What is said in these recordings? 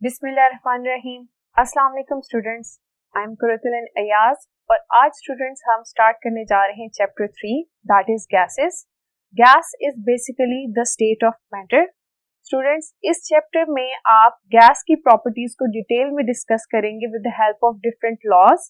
बिस्मिल्लाहिर्रहमानिर्रहीम। अस्सलाम वालेकुम students, I am Qurratul Ayaz और आज स्टूडेंट्स हम स्टार्ट करने जा रहे हैं chapter 3 that is gases. Gas is basically the state of matter. Students, इस चैप्टर में आप गैस की प्रॉपर्टीज को डिटेल में डिस्कस करेंगे with the help of different laws.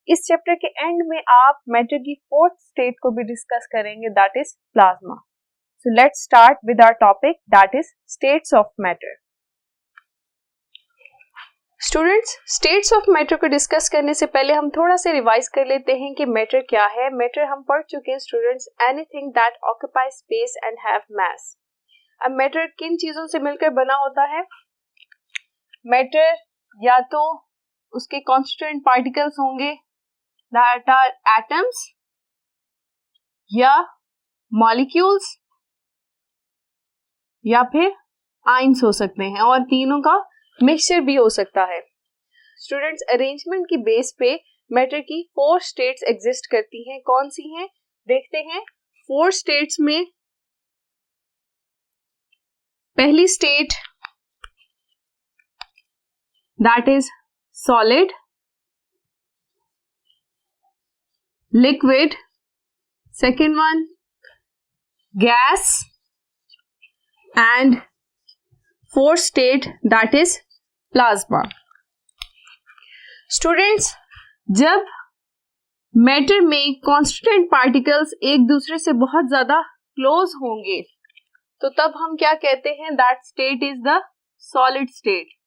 इस चैप्टर के एंड में आप मैटर की फोर्थ स्टेट को भी डिस्कस करेंगे that is plasma. So let's start with our topic that is states of matter. Students, states of matter को डिस्कस करने से पहले हम थोड़ा सा रिवाइज कर लेते हैं कि मैटर क्या है। मैटर हम पढ़ चुके हैं students, anything that occupy space and have मास। अब मैटर किन चीजों से मिलकर बना होता है? मैटर या तो उसके कॉन्स्टिट्यूएंट पार्टिकल्स होंगे दैट आर एटम्स या मॉलिक्यूल्स या फिर आयंस हो सकते हैं और तीनों का मिक्सचर भी हो सकता है। स्टूडेंट्स, अरेंजमेंट की बेस पे मैटर की 4 स्टेट्स एग्जिस्ट करती हैं। कौन सी हैं देखते हैं। 4 स्टेट्स में पहली state that is solid, liquid, second one gas and fourth state that is plasma. Students, जब मैटर में कॉन्स्टिट्यूएंट पार्टिकल्स एक दूसरे से बहुत ज्यादा क्लोज होंगे तो तब हम क्या कहते हैं? That state is the solid state.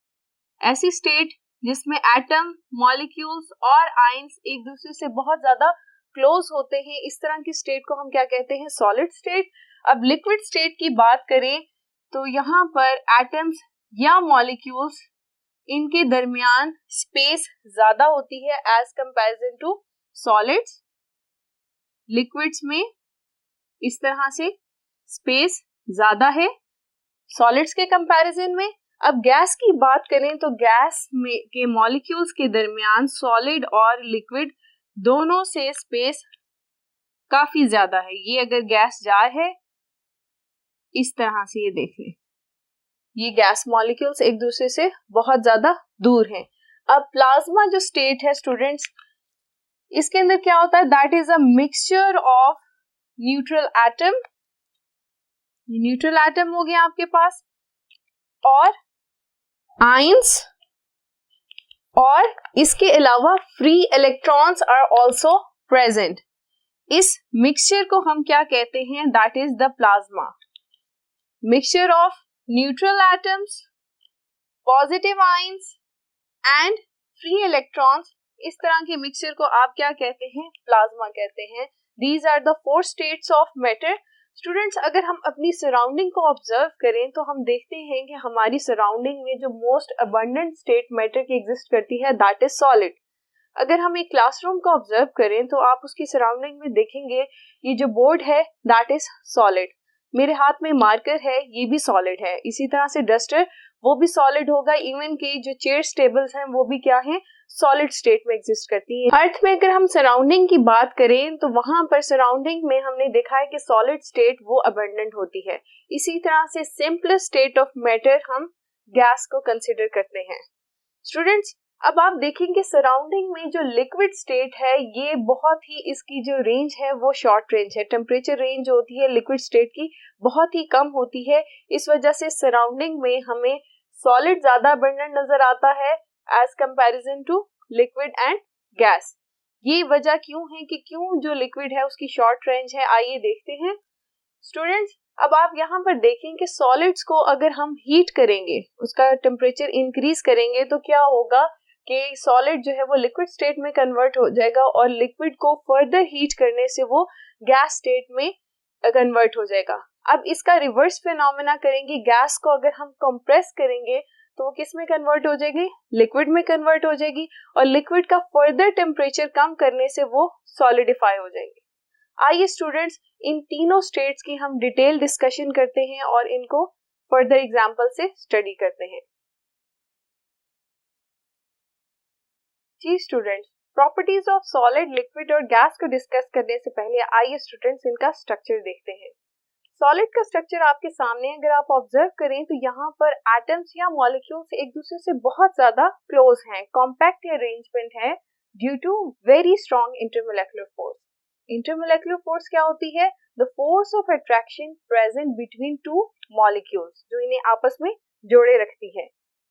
ऐसी स्टेट जिसमें एटम, मॉलिक्यूल्स और आयंस एक दूसरे से बहुत ज्यादा क्लोज होते हैं, इस तरह की स्टेट को हम क्या कहते हैं? Solid state. अब लिक्विड स्टेट की बात करें तो यहाँ पर एटम्स या मॉलिक्यूल्स इनके दरमियान स्पेस ज्यादा होती है as comparison to solids. Liquids में इस तरह से स्पेस ज्यादा है सॉलिड्स के कंपैरिजन में। अब गैस की बात करें तो गैस में के मॉलिक्यूल्स के दरमियान सॉलिड और लिक्विड दोनों से स्पेस काफी ज्यादा है। ये अगर गैस जार है, इस तरह से ये देख लें, ये गैस मॉलिक्यूल्स एक दूसरे से बहुत ज्यादा दूर हैं। अब प्लाज्मा जो स्टेट है स्टूडेंट्स, इसके अंदर क्या होता है? That is a mixture of neutral atom, ये न्यूट्रल एटम हो गया आपके पास, और आयंस, और इसके अलावा free electrons are also present. इस मिक्सचर को हम क्या कहते हैं? That is the plasma. Mixture of neutral atoms, positive ions and free electrons, इस तरह के मिक्सचर को आप क्या कहते हैं? प्लाज्मा कहते हैं। These are the 4 states of matter. Students, अगर हम अपनी सराउंडिंग को ऑब्जर्व करें तो हम देखते हैं कि हमारी सराउंडिंग में जो मोस्ट अबंडेंट स्टेट मैटर की एग्जिस्ट करती है दैट इज सॉलिड। अगर हम एक क्लासरूम को ऑब्जर्व करें तो आप उसकी सराउंडिंग में देखेंगे ये जो बोर्ड है दैट इज सॉलिड, मेरे हाथ में मार्कर है ये भी सॉलिड है, इसी तरह से डस्टर वो भी सॉलिड होगा। इवन के जो चेयर्स टेबल्स हैं वो भी क्या हैं? सॉलिड स्टेट में एग्जिस्ट करती है। अर्थ में अगर हम सराउंडिंग की बात करें तो वहां पर सराउंडिंग में हमने देखा है कि सॉलिड स्टेट वो अबंडेंट होती है। इसी तरह से सिंपलेस्ट स्टेट ऑफ मैटर हम गैस को कंसिडर करते हैं। स्टूडेंट्स, अब आप देखेंगे सराउंडिंग में जो लिक्विड स्टेट है ये बहुत ही, इसकी जो रेंज है वो शॉर्ट रेंज है। टेम्परेचर रेंज होती है लिक्विड स्टेट की बहुत ही कम होती है। इस वजह से सराउंडिंग में हमें सॉलिड ज्यादा अबंडेंट नजर आता है as comparison to liquid and gas. ये वजह क्यों है कि क्यों जो लिक्विड है उसकी शॉर्ट रेंज है, आइए देखते हैं। स्टूडेंट्स, अब आप यहाँ पर देखें कि सॉलिड्स को अगर हम हीट करेंगे, उसका टेम्परेचर इंक्रीज करेंगे तो क्या होगा कि सॉलिड जो है वो लिक्विड स्टेट में कन्वर्ट हो जाएगा और लिक्विड को फर्दर हीट करने से वो गैस स्टेट में कन्वर्ट हो जाएगा। अब इसका रिवर्स फिनोमेना करेंगे, गैस को अगर हम कंप्रेस करेंगे तो वो किस में कन्वर्ट हो जाएगी? लिक्विड में कन्वर्ट हो जाएगी और लिक्विड का फर्दर टेम्परेचर कम करने से वो सॉलिडिफाई हो जाएगी। आइए स्टूडेंट्स, इन तीनों स्टेट्स की हम डिटेल डिस्कशन करते हैं और इनको फर्दर एग्जांपल से स्टडी करते हैं। जी students, properties of solid, liquid और गैस को डिस्कस करने से पहले आइए स्टूडेंट्स इनका स्ट्रक्चर देखते हैं। सॉलिड का स्ट्रक्चर आपके सामने अगर आप ऑब्जर्व करें तो यहाँ पर एटम्स या मॉलिक्यूल्स एक दूसरे से बहुत ज्यादा क्लोज हैं, कॉम्पैक्ट अरेंजमेंट है due to very strong intermolecular force. Intermolecular force क्या होती है? The force of attraction present between two molecules, जो इन्हें आपस में जोड़े रखती है।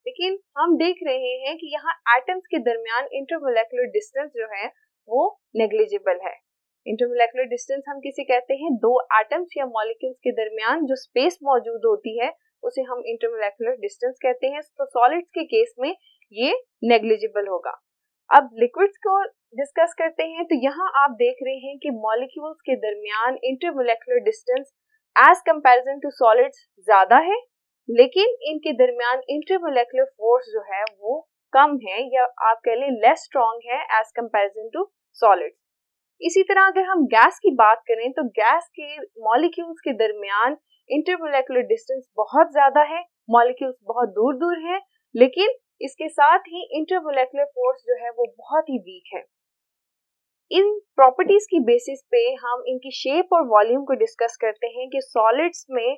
लेकिन हम देख रहे हैं कि यहाँ एटम्स के दरमियान इंटरमोलेकुलर डिस्टेंस जो है वो नेग्लिजिबल है। इंटरमोलेकुलर डिस्टेंस हम किसे कहते हैं? दो एटम्स या मॉलिक्यूल्स के दरमियान जो स्पेस मौजूद होती है उसे हम इंटरमोलेकुलर डिस्टेंस कहते हैं। तो सॉलिड्स के केस में ये नेग्लिजिबल होगा। अब लिक्विड्स को डिस्कस करते हैं तो यहाँ आप देख रहे हैं कि मॉलिक्यूल्स के दरमियान intermolecular distance as comparison to solids ज्यादा है, लेकिन इनके दरमियान इंटरमोलेकुलर फोर्स जो है वो कम है, या आप कह लें लेस स्ट्रॉन्ग है एज कंपैरिजन टू सॉलिड्स। इसी तरह अगर हम गैस की बात करें तो गैस के मॉलिक्यूल्स के दरमियान इंटरमोलेकुलर डिस्टेंस बहुत ज्यादा है, मॉलिक्यूल्स बहुत दूर दूर हैं, लेकिन इसके साथ ही इंटरमोलेकुलर फोर्स जो है वो बहुत ही वीक है। इन प्रॉपर्टीज की बेसिस पे हम इनकी शेप और वॉल्यूम को डिस्कस करते हैं कि सॉलिड्स में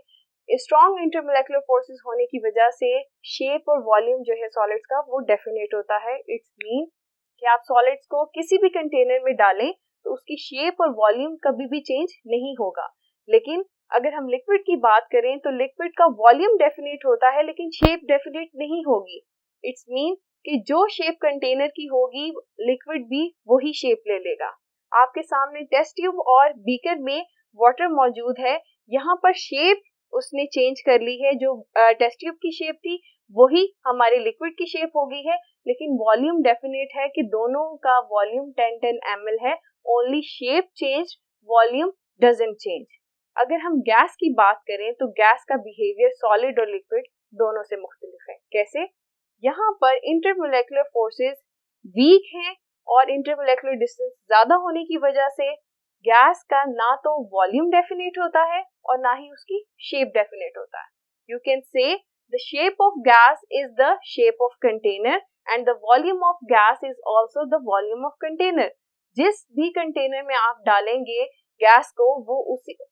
स्ट्रॉन्ग इंटरमोलेकुलर फोर्सेस होने की वजह से शेप और वॉल्यूम जो है सॉलिड्स का वो डेफिनेट होता है। इट्स मीन कि आप सॉलिड्स को किसी भी कंटेनर में डालें तो उसकी शेप और वॉल्यूम कभी भी चेंज नहीं होगा। लेकिन अगर हम लिक्विड की बात करें तो लिक्विड का वॉल्यूम डेफिनेट होता है लेकिन शेप डेफिनेट नहीं होगी। इट्स मीन कि जो शेप कंटेनर की होगी लिक्विड भी वही शेप ले लेगा। आपके सामने टेस्ट ट्यूब और बीकर में वाटर मौजूद है, यहाँ पर शेप उसने चेंज कर ली है, जो टेस्ट ट्यूब की शेप थी वही हमारे लिक्विड की शेप हो गई है, लेकिन वॉल्यूम डेफिनेट है कि दोनों का वॉल्यूम 10 ml है। Only shape change, volume doesn't change. अगर हम गैस की बात करें तो गैस का बिहेवियर सॉलिड और लिक्विड दोनों से मुख्तलिफ है। कैसे? यहाँ पर इंटरमोलेकुलर फोर्सेस वीक हैं और इंटरमोलेकुलर डिस्टेंस ज्यादा होने की वजह से गैस का ना तो वॉल्यूम डेफिनेट होता है और ना ही उसकी शेप डेफिनेट होता है। यू कैन से the shape of gas is the shape of container and the volume of gas is also the volume of container. जिस भी कंटेनर में आप डालेंगे गैस को वो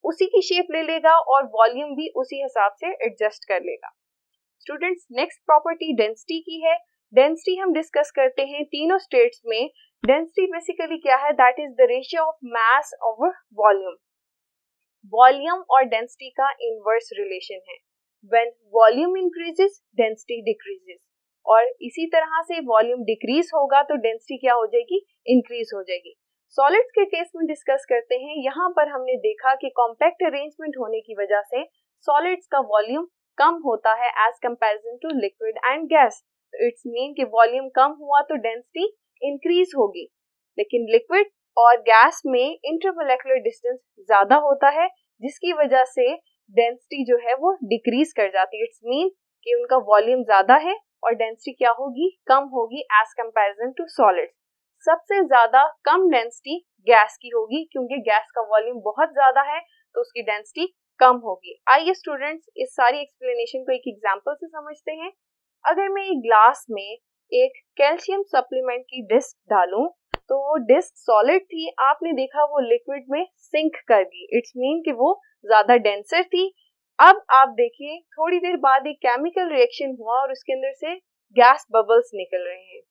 उसी की शेप ले लेगा और वॉल्यूम भी उसी हिसाब से एडजस्ट कर लेगा। स्टूडेंट्स, नेक्स्ट प्रॉपर्टी डेंसिटी की है। डेंसिटी हम डिस्कस करते हैं तीनों स्टेट्स में। डेंसिटी बेसिकली क्या है? That is the ratio of mass over volume. Volume और डेंसिटी का इनवर्स रिलेशन है। When volume increases density decreases, और इसी तरह से वॉल्यूम डिक्रीज होगा तो डेंसिटी क्या हो जाएगी? इंक्रीज हो जाएगी। सॉलिड्स के केस में डिस्कस करते हैं। यहाँ पर हमने देखा कि कॉम्पैक्ट अरेंजमेंट होने की वजह से सॉलिड्स का वॉल्यूम कम होता है as comparison to liquid and gas. तो इट्स मीन कि वॉल्यूम कम हुआ तो डेंसिटी इंक्रीज होगी, लेकिन लिक्विड और गैस में इंटरमोलेकुलर डिस्टेंस ज्यादा होता है जिसकी वजह से डेंसिटी जो है वो डिक्रीज कर जाती है। इट्स मीन कि उनका वॉल्यूम ज्यादा है और डेंसिटी क्या होगी? कम होगी एज कंपैरिजन टू सॉलिड्स। सबसे ज्यादा कम डेंसिटी गैस की होगी क्योंकि गैस का वॉल्यूम बहुत ज्यादा है तो उसकी डेंसिटी कम होगी। आइए स्टूडेंट्स इस सारी एक्सप्लेनेशन को एक एग्जांपल से समझते हैं। अगर मैं एक ग्लास में एक कैल्शियम सप्लीमेंट की डिस्क डालूं तो वो डिस्क सॉलिड थी, आपने देखा वो लिक्विड में सिंक कर गई। इट्स मीन कि वो ज्यादा डेंसर थी। अब आप देखिए थोड़ी देर बाद एक केमिकल रिएक्शन हुआ और उसके अंदर से गैस बबल्स निकल रहे हैं।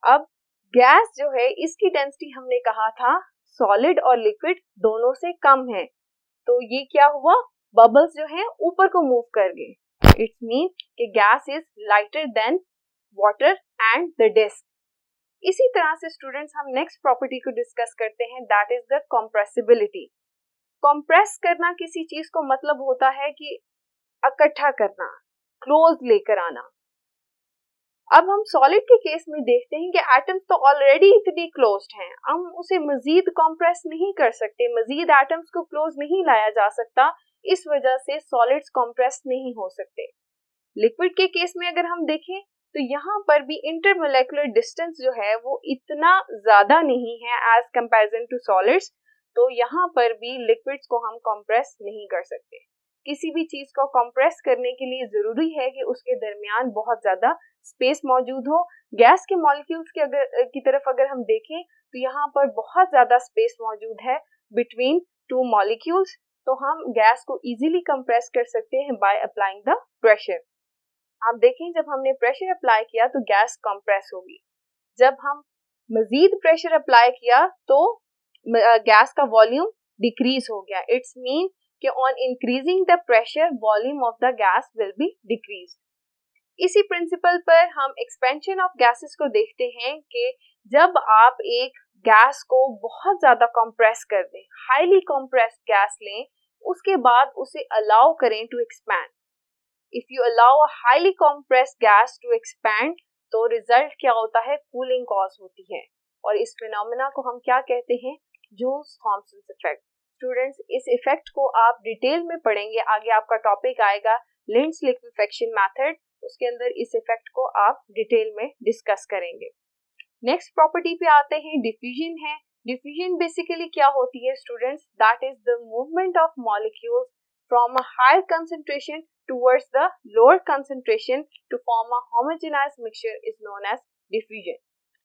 अब गैस जो है इसकी डेंसिटी हमने कहा था सॉलिड और लिक्विड दोनों से कम है, तो ये क्या हुआ? बबल्स जो हैं ऊपर को मूव कर गए। इट्स मीन कि gas is lighter than water and the disc. इसी तरह से स्टूडेंट्स हम नेक्स्ट प्रॉपर्टी को डिस्कस करते हैं, that is the compressibility. Compress करना किसी चीज को मतलब होता है कि इकट्ठा करना, क्लोज लेकर आना। अब हम सॉलिड के केस में देखते हैं कि एटम्स तो ऑलरेडी इतनी क्लोज्ड हैं, हम उसे मजीद कंप्रेस नहीं कर सकते, मजीद एटम्स को क्लोज नहीं लाया जा सकता, इस वजह से सॉलिड्स कंप्रेस नहीं हो सकते। लिक्विड के केस में अगर हम देखें तो यहाँ पर भी इंटरमोलेकुलर डिस्टेंस जो है वो इतना ज्यादा नहीं है एज कंपैरिजन टू सॉलिड्स, तो यहाँ पर भी लिक्विड्स को हम कंप्रेस नहीं कर सकते। किसी भी चीज को कंप्रेस करने के लिए जरूरी है कि उसके दरमियान बहुत ज्यादा स्पेस मौजूद हो। गैस के मॉलिक्यूल्स की तरफ अगर हम देखें तो यहाँ पर बहुत ज्यादा स्पेस मौजूद है बिटवीन टू मॉलिक्यूल्स, तो हम गैस को इजीली कंप्रेस कर सकते हैं बाय अप्लाइंग द प्रेशर। आप देखें जब हमने प्रेशर अप्लाई किया तो गैस कंप्रेस होगी, जब हम मजीद प्रेशर अप्लाई किया तो गैस का वॉल्यूम डिक्रीज हो गया। इट्स मीन कि on increasing the pressure volume of the gas will be decrease. इसी प्रिंसिपल पर हम एक्सपेंशन ऑफ गैसेस को देखते हैं कि जब आप एक गैस को बहुत ज्यादा कंप्रेस कर दें, हाईली कंप्रेस्ड गैस लें, उसके बाद उसे अलाउ करें to expand. If you allow a highly compressed gas to expand तो रिजल्ट क्या होता है, कूलिंग कॉज होती है, और इस फिनोमेना को हम क्या कहते हैं, जूल्स-थॉमसन इफेक्ट। स्टूडेंट्स, इस इफेक्ट को आप डिटेल में पढ़ेंगे, आगे आपका टॉपिक आएगा लिंड्स लिक्विफेक्शन मेथड, उसके अंदर इस इफेक्ट को आप डिटेल में डिस्कस करेंगे। नेक्स्ट प्रॉपर्टी पे आते हैं, डिफ्यूजन है। डिफ्यूजन बेसिकली क्या होती है students, that is the movement of molecules from a higher concentration towards the lower concentration to form a homogenized mixture is known as diffusion.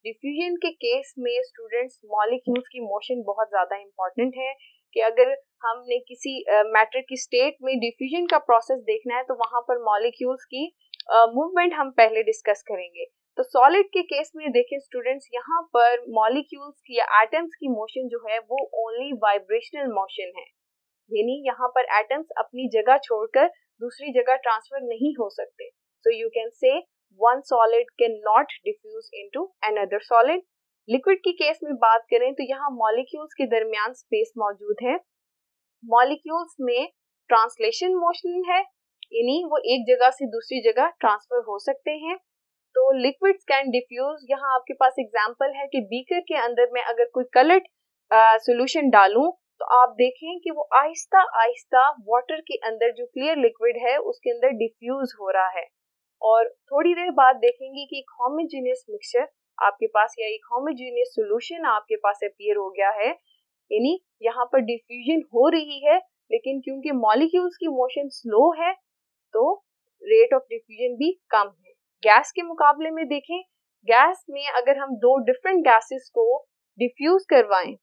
Diffusion के case में students molecules की motion बहुत ज़्यादा important है कि अगर हमने किसी मैटर की स्टेट में डिफ्यूजन का प्रोसेस देखना है तो वहाँ पर मॉलिक्यूल्स की मूवमेंट हम पहले डिस्कस करेंगे। तो सॉलिड के केस में देखें स्टूडेंट्स, यहाँ पर मॉलिक्यूल्स की या एटम्स की मोशन जो है वो ओनली वाइब्रेशनल मोशन है, यानी यहाँ पर एटम्स अपनी जगह छोड़कर दूसरी जगह ट्रांसफर नहीं हो सकते। So you can say one solid cannot diffuse into another solid. Liquid की केस में बात करें तो यहाँ मॉलिक्यूल्स के दरमियान स्पेस मौजूद है। मॉलिक्यूल्स में ट्रांसलेशन मोशन है, यानी वो एक जगह से दूसरी जगह ट्रांसफर हो सकते हैं। तो लिक्विड्स कैन डिफ्यूज, यहाँ आपके पास एग्जांपल है कि बीकर के अंदर में अगर कोई कलर्ड सॉल्यूशन डालूं तो आप देखें कि वो आहिस्ता आहिस्ता वाटर के अंदर जो क्लियर लिक्विड है उसके अंदर डिफ्यूज हो रहा है, और थोड़ी देर बाद देखेंगे कि एक होमोजेनियस मिक्सचर आपके पास या एक होमोजेनियस सॉल्यूशन आपके पास अपीयर हो गया है, यानी यहाँ पर डिफ्यूजन हो रही है, लेकिन क्योंकि मॉलिक्यूल्स की मोशन स्लो है तो रेट ऑफ डिफ्यूजन भी कम है। गैस के मुकाबले में देखें, गैस में अगर हम दो डिफरेंट गैसेस को डिफ्यूज करवाएं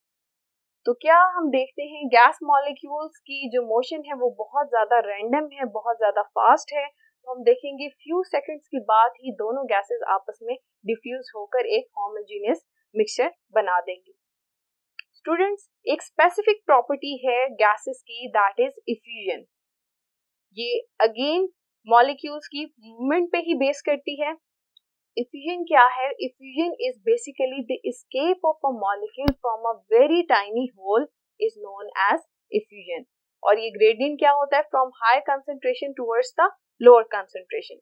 तो क्या हम देखते हैं गैस मॉलिक्यूल्स की जो मोशन है वो बहुत ज़्यादा रैंडम है, बहुत ज़्यादा फास्ट है। तो हम देखेंगे फ्यू सेकंड्स के बाद ही दोनों गैसेस आपस में डिफ्यूज होकर एक होमोजेनियस मिक्सचर बना देंगी। स्टूडेंट्स, एक स्पेसिफिक प्रॉपर्टी है गैसेस की, दैट इज इफ्यूजन। ये अगेन मॉलिक्यूल्स की मूवमेंट पे ही बेस करती है। इफ्यूजन क्या है? Effusion is basically the escape of a molecule from a very tiny hole is known as effusion. और ये ग्रेडियंट क्या होता है? From high concentration towards the lower concentration.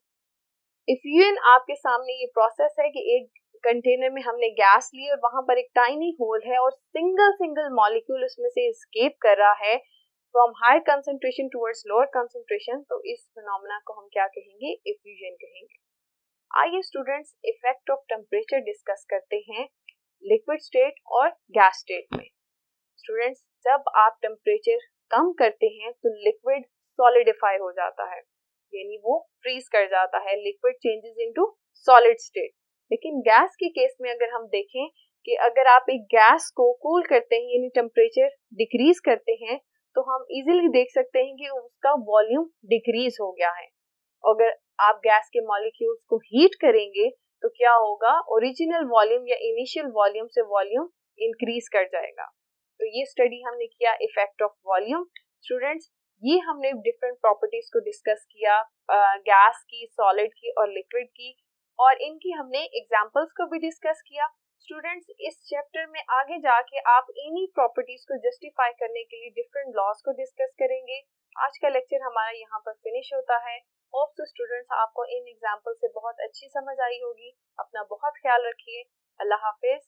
Effusion आपके सामने ये प्रोसेस है कि एक कंटेनर में हमने गैस ली और वहां पर एक टाइनी होल है और सिंगल मॉलिक्यूल उसमें से एस्केप कर रहा है from high concentration towards lower concentration. तो इस फिनोमेना को हम क्या कहेंगे? इफ्यूजन कहेंगे। आइए students, effect of temperature discuss करते हैं लिक्विड स्टेट और गैस स्टेट में। स्टूडेंट्स, जब आप टेम्परेचर कम करते हैं तो लिक्विड सॉलिडिफाई हो जाता है, यानी वो फ्रीज कर जाता है, liquid changes into solid state. लेकिन गैस के केस में अगर हम देखें कि अगर आप एक गैस को कूल करते हैं यानी टेम्परेचर डिक्रीज करते हैं तो हम इजीली देख सकते हैं कि उसका वॉल्यूम डिक्रीज हो गया है। अगर आप गैस के मॉलिक्यूल्स को हीट करेंगे तो क्या होगा? ओरिजिनल वॉल्यूम या इनिशियल वॉल्यूम से वॉल्यूम इंक्रीज कर जाएगा। तो ये स्टडी हमने किया इफेक्ट ऑफ वॉल्यूम। स्टूडेंट्स, ये हमने डिफरेंट प्रॉपर्टीज को डिस्कस किया, गैस की, सॉलिड की और लिक्विड की, और इनकी हमने एग्जांपल्स को भी डिस्कस किया। स्टूडेंट्स, इस चैप्टर में आगे जाके आप इन्हीं प्रॉपर्टीज को जस्टिफाई करने के लिए डिफरेंट लॉज को डिस्कस करेंगे। आज का लेक्चर हमारा यहाँ पर फिनिश होता है। होप सो स्टूडेंट्स, आपको इन एग्जाम्पल से बहुत अच्छी समझ आई होगी। अपना बहुत ख्याल रखिए। अल्लाह हाफिज।